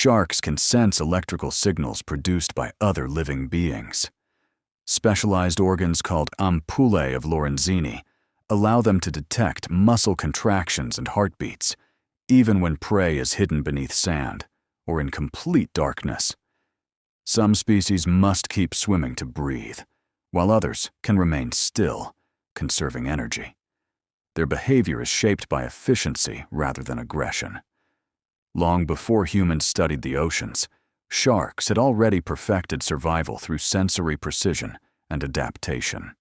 Sharks can sense electrical signals produced by other living beings. Specialized organs called ampullae of Lorenzini allow them to detect muscle contractions and heartbeats, even when prey is hidden beneath sand or in complete darkness. Some species must keep swimming to breathe, while others can remain still, conserving energy. Their behavior is shaped by efficiency rather than aggression. Long before humans studied the oceans, sharks had already perfected survival through sensory precision and adaptation.